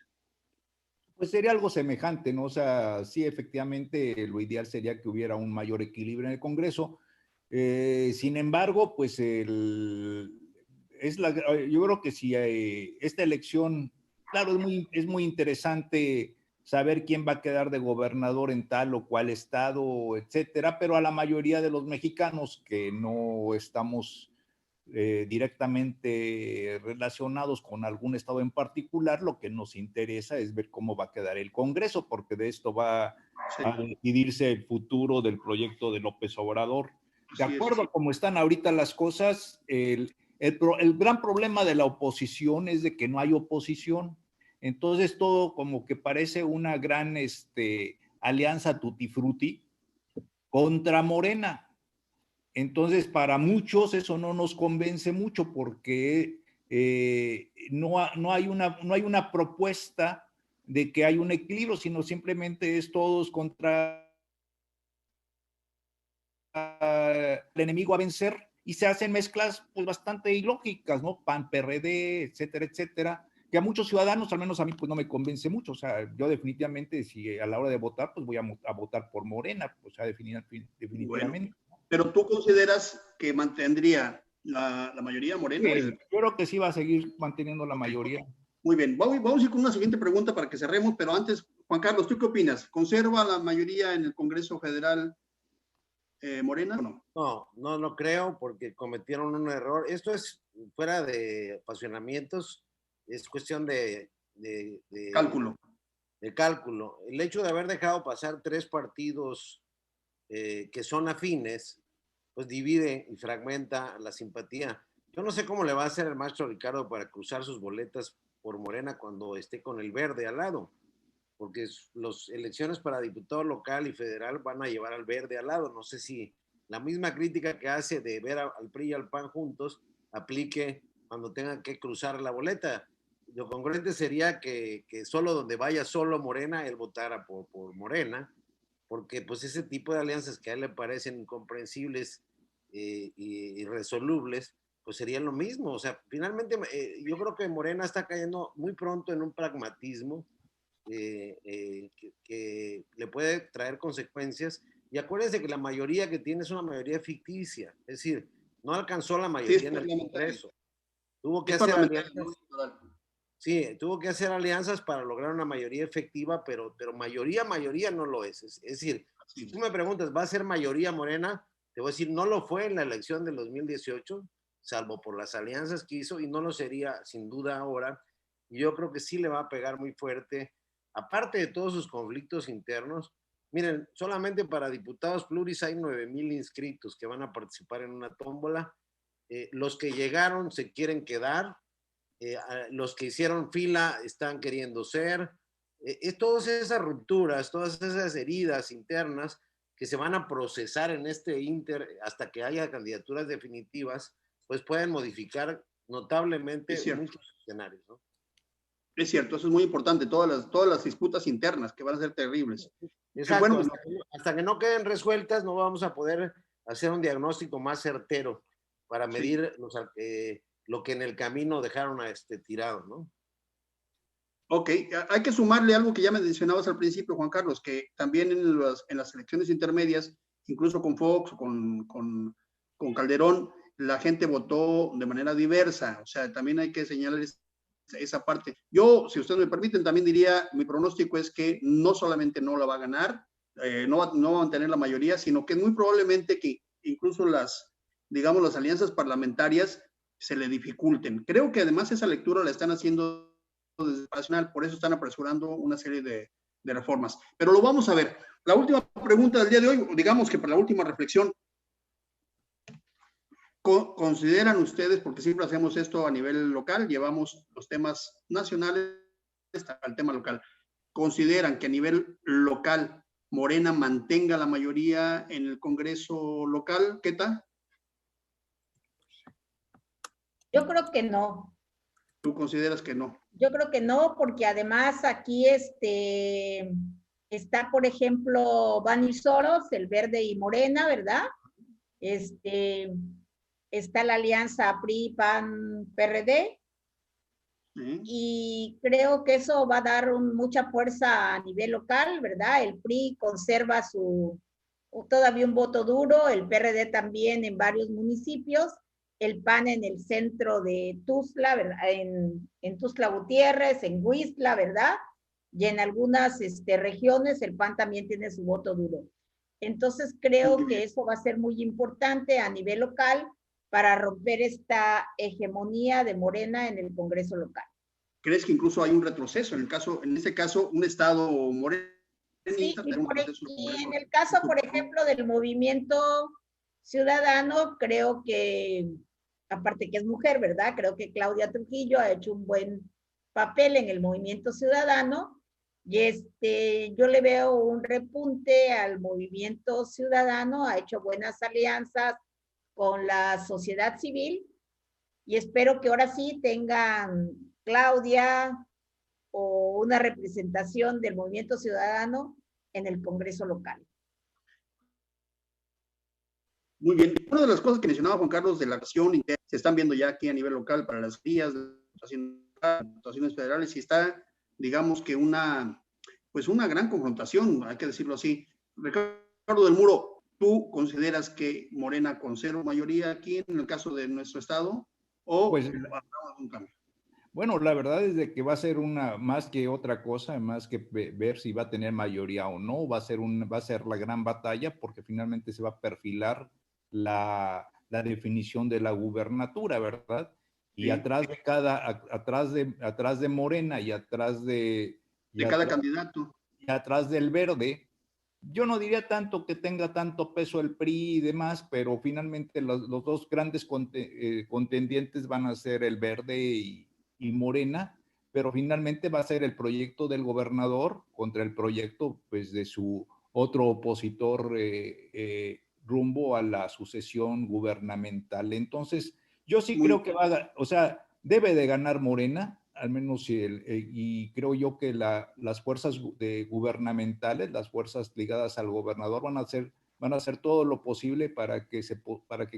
Pues sería algo semejante, ¿no? O sea, sí, efectivamente, lo ideal sería que hubiera un mayor equilibrio en el Congreso. Sin embargo, pues yo creo que si esta elección, claro, es muy interesante saber quién va a quedar de gobernador en tal o cual estado, etcétera, pero a la mayoría de los mexicanos que no estamos directamente relacionados con algún estado en particular, lo que nos interesa es ver cómo va a quedar el Congreso, porque de esto va a decidirse el futuro del proyecto de López Obrador. De acuerdo a cómo están ahorita las cosas, el gran problema de la oposición es de que no hay oposición. Entonces todo como que parece una gran alianza tutti frutti contra Morena. Entonces, para muchos eso no nos convence mucho porque no hay una propuesta de que hay un equilibrio, sino simplemente es todos contra el enemigo a vencer y se hacen mezclas pues bastante ilógicas, ¿no? PAN, PRD, etcétera, etcétera, que a muchos ciudadanos, al menos a mí, pues no me convence mucho. O sea, yo definitivamente, si a la hora de votar, pues voy a votar por Morena, o sea, definitivamente.
Bueno, pero tú consideras que mantendría la mayoría Morena?
Sí, yo creo que sí va a seguir manteniendo la mayoría.
Muy bien, vamos a ir con una siguiente pregunta para que cerremos, pero antes, Juan Carlos, ¿tú qué opinas? ¿Conserva la mayoría en el Congreso Federal Morena o no?
No creo, porque cometieron un error. Esto es fuera de apasionamientos, es cuestión de
cálculo.
De cálculo. El hecho de haber dejado pasar 3 partidos que son afines, pues divide y fragmenta la simpatía. Yo no sé cómo le va a hacer el maestro Ricardo para cruzar sus boletas por Morena cuando esté con el verde al lado, porque las elecciones para diputado local y federal van a llevar al verde al lado. No sé si la misma crítica que hace de ver al PRI y al PAN juntos aplique cuando tengan que cruzar la boleta. Lo congruente sería que solo donde vaya solo Morena, él votara por Morena, porque pues ese tipo de alianzas que a él le parecen incomprensibles y irresolubles, pues sería lo mismo. O sea, finalmente yo creo que Morena está cayendo muy pronto en un pragmatismo que le puede traer consecuencias. Y acuérdense que la mayoría que tiene es una mayoría ficticia, es decir, no alcanzó la mayoría en el Congreso. Tuvo que hacer alianzas. Sí, tuvo que hacer alianzas para lograr una mayoría efectiva, pero mayoría no lo es. Es decir, si tú me preguntas, ¿va a ser mayoría Morena? Te voy a decir, no lo fue en la elección del 2018, salvo por las alianzas que hizo, y no lo sería sin duda ahora. Y yo creo que sí le va a pegar muy fuerte, aparte de todos sus conflictos internos. Miren, solamente para diputados pluris hay 9,000 inscritos que van a participar en una tómbola. Los que llegaron se quieren quedar. los que hicieron fila están queriendo ser. Todas esas rupturas, todas esas heridas internas que se van a procesar en este inter hasta que haya candidaturas definitivas, pues pueden modificar notablemente muchos escenarios, ¿no?
Es cierto, eso es muy importante, todas las disputas internas que van a ser terribles.
Exacto,
Bueno,
hasta que no queden resueltas no vamos a poder hacer un diagnóstico más certero para medir lo que en el camino dejaron tirado, ¿no?
Ok, hay que sumarle algo que ya me mencionabas al principio, Juan Carlos, que también en las elecciones intermedias, incluso con Fox o con Calderón, la gente votó de manera diversa, o sea, también hay que señalar esa parte. Yo, si ustedes me permiten, también diría, mi pronóstico es que no solamente no la va a ganar, no va a mantener la mayoría, sino que es muy probablemente que incluso las alianzas parlamentarias se le dificulten. Creo que además esa lectura la están haciendo desde Nacional, por eso están apresurando una serie de reformas. Pero lo vamos a ver. La última pregunta del día de hoy, digamos que para la última reflexión, ¿consideran ustedes, porque siempre hacemos esto a nivel local, llevamos los temas nacionales al tema local, consideran que a nivel local Morena mantenga la mayoría en el Congreso local? ¿Qué tal?
Yo creo que no.
¿Tú consideras que no?
Yo creo que no, porque además aquí está, por ejemplo, Bani Soros, el Verde y Morena, ¿verdad? Está la alianza PRI, PAN, PRD, y creo que eso va a dar mucha fuerza a nivel local, ¿verdad? El PRI conserva todavía un voto duro, el PRD también en varios municipios, el PAN en el centro de Tuxtla, ¿verdad? En Tuxtla Gutiérrez, en Huixtla, ¿verdad? Y en algunas regiones el PAN también tiene su voto duro. Entonces creo que eso va a ser muy importante a nivel local para romper esta hegemonía de Morena en el Congreso local.
¿Crees que incluso hay un retroceso? En este caso, un estado morenista.
Sí, y en el caso, por ejemplo, del Movimiento Ciudadano, creo que, aparte que es mujer, ¿verdad? Creo que Claudia Trujillo ha hecho un buen papel en el Movimiento Ciudadano, y yo le veo un repunte al Movimiento Ciudadano, ha hecho buenas alianzas con la sociedad civil, y espero que ahora sí tengan Claudia o una representación del Movimiento Ciudadano en el Congreso local.
Muy bien. Una de las cosas que mencionaba Juan Carlos de la acción interna, se están viendo ya aquí a nivel local para las vías de situaciones federales, y está, digamos que una gran confrontación, hay que decirlo así. Ricardo del Muro, ¿tú consideras que Morena conserva mayoría aquí en el caso de nuestro estado o
pues,
habrá un cambio?
Bueno, la verdad es de que va a ser más que otra cosa, más que ver si va a tener mayoría o no, va a ser la gran batalla, porque finalmente se va a perfilar la definición de la gubernatura, ¿verdad? Y sí, atrás de Morena y atrás de
cada candidato.
Y atrás del Verde, yo no diría tanto que tenga tanto peso el PRI y demás, pero finalmente los dos grandes contendientes van a ser el Verde y Morena, pero finalmente va a ser el proyecto del gobernador contra el proyecto, pues, de su otro opositor rumbo a la sucesión gubernamental. Entonces, yo sí creo que debe de ganar Morena, al menos, y creo yo que las fuerzas gubernamentales, las fuerzas ligadas al gobernador van a hacer todo lo posible para que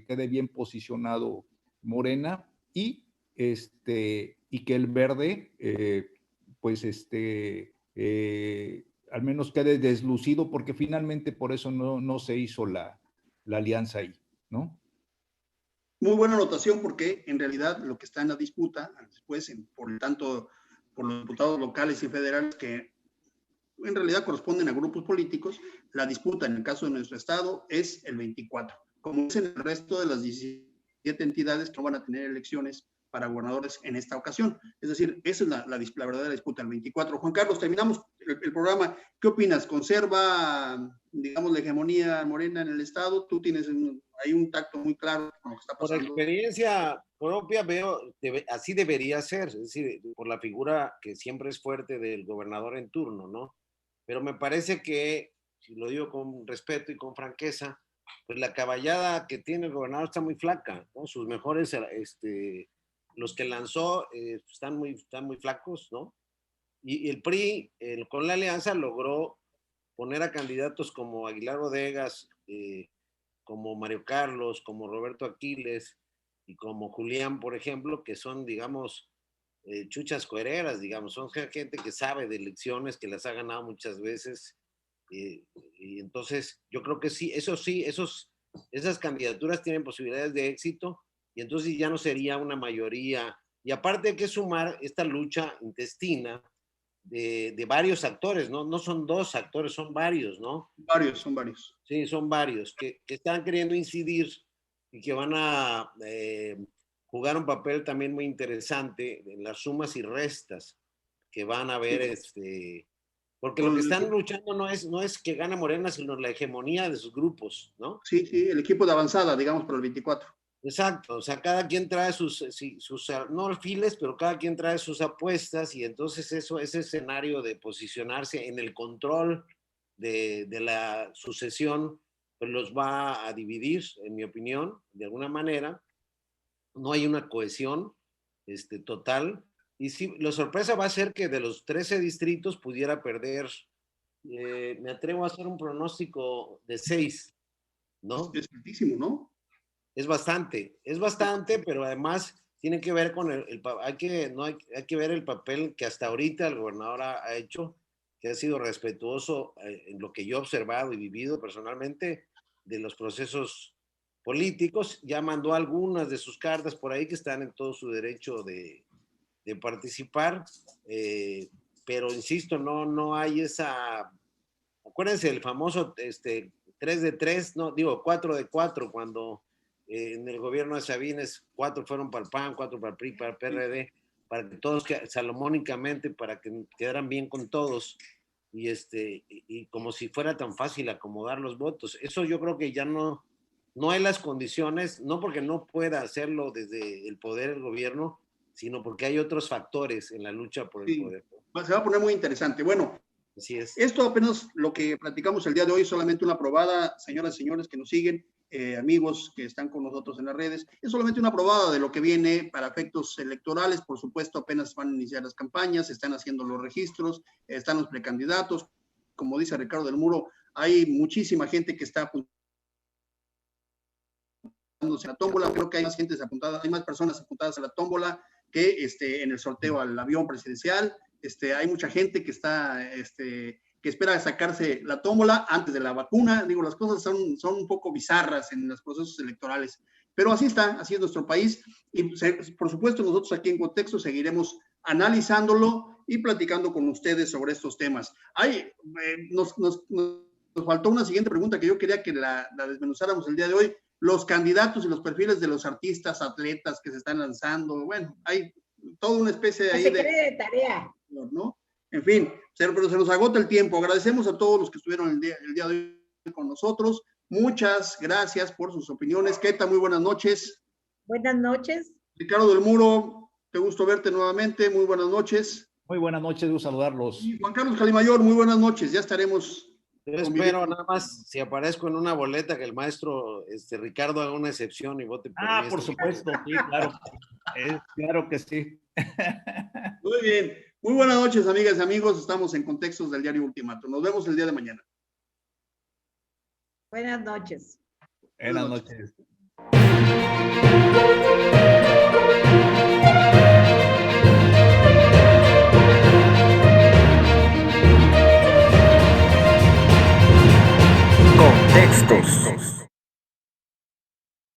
quede bien posicionado Morena, y que el Verde, al menos quede deslucido, porque finalmente por eso no se hizo la alianza ahí, ¿no?
Muy buena anotación, porque en realidad lo que está en la disputa, después, por los diputados locales y federales, que en realidad corresponden a grupos políticos, la disputa en el caso de nuestro estado es el 24, como es en el resto de las 17 entidades que no van a tener elecciones para gobernadores en esta ocasión. Es decir, esa es la verdadera disputa, el 24. Juan Carlos, terminamos el programa. ¿Qué opinas? ¿Conserva, digamos, la hegemonía Morena en el Estado? Tú tienes ahí un tacto muy claro con lo que está pasando.
Por experiencia propia veo, así debería ser, es decir, por la figura que siempre es fuerte del gobernador en turno, ¿no? Pero me parece que, si lo digo con respeto y con franqueza, pues la caballada que tiene el gobernador está muy flaca, ¿no? Sus mejores, los que lanzó, están muy flacos, ¿no? Y el PRI, con la alianza, logró poner a candidatos como Aguilar Bodegas, como Mario Carlos, como Roberto Aquiles y como Julián, por ejemplo, que son, digamos, chuchas cohereras, digamos, son gente que sabe de elecciones, que las ha ganado muchas veces. Y entonces yo creo que sí, esas candidaturas tienen posibilidades de éxito y entonces ya no sería una mayoría. Y aparte hay que sumar esta lucha intestina de varios actores, ¿no? No son dos actores, son varios, ¿no?
Son varios.
Sí, son varios que están queriendo incidir y que van a jugar un papel también muy interesante en las sumas y restas que van a ver, porque lo que están luchando no es que gane Morena, sino la hegemonía de sus grupos, ¿no?
Sí, el equipo de avanzada, digamos, para el 24.
Exacto, o sea, cada quien trae sus no alfiles, pero cada quien trae sus apuestas y entonces ese escenario de posicionarse en el control de la sucesión, pues los va a dividir, en mi opinión, de alguna manera. No hay una cohesión total. Y sí, la sorpresa va a ser que de los 13 distritos pudiera perder, me atrevo a hacer un pronóstico de 6, ¿no?
Es altísimo, ¿no?
Es bastante, pero además tiene que ver con hay que ver el papel que hasta ahorita el gobernador ha hecho, que ha sido respetuoso en lo que yo he observado y vivido personalmente de los procesos políticos. Ya mandó algunas de sus cartas por ahí que están en todo su derecho de participar, pero insisto, no hay esa. Acuérdense el famoso 3 de 3, no, digo 4 de 4, cuando en el gobierno de Sabines 4 fueron para el PAN, 4 para el PRI, para el PRD, para que todos, salomónicamente, para que quedaran bien con todos, y como si fuera tan fácil acomodar los votos. Eso yo creo que ya no hay las condiciones, no porque no pueda hacerlo desde el poder el gobierno, sino porque hay otros factores en la lucha por el poder.
Se va a poner muy interesante. Bueno,
así es.
Esto apenas lo que platicamos el día de hoy, solamente una probada, señoras y señores que nos siguen, amigos que están con nosotros en las redes, es solamente una probada de lo que viene para efectos electorales. Por supuesto, apenas van a iniciar las campañas, están haciendo los registros, están los precandidatos. Como dice Ricardo del Muro, hay muchísima gente que está apuntándose a la tómbola. Creo que hay más gente apuntada, hay más personas apuntadas a la tómbola que en el sorteo al avión presidencial. Hay mucha gente que está, que espera sacarse la tómbola antes de la vacuna. Digo, las cosas son un poco bizarras en los procesos electorales, pero así es nuestro país y por supuesto nosotros aquí en Contexto seguiremos analizándolo y platicando con ustedes sobre estos temas. Nos faltó una siguiente pregunta que yo quería que la desmenuzáramos el día de hoy. Los candidatos y los perfiles de los artistas, atletas que se están lanzando. Bueno, hay toda una especie ahí
de tarea,
¿no? En fin, pero se nos agota el tiempo. Agradecemos a todos los que estuvieron el día de hoy con nosotros. Muchas gracias por sus opiniones. Keta, muy buenas noches.
Buenas noches.
Ricardo del Muro, qué gusto verte nuevamente. Muy buenas noches.
Muy buenas noches, gusto saludarlos.
Y Juan Carlos Calimayor, muy buenas noches. Ya estaremos.
Yo espero nada más, si aparezco en una boleta, que el maestro Ricardo haga una excepción y vote por mí.
Por supuesto, sí, claro. Claro que sí.
Muy bien. Muy buenas noches, amigas y amigos. Estamos en Contextos del Diario Ultimatum. Nos vemos el día de mañana.
Buenas noches.
Buenas noches.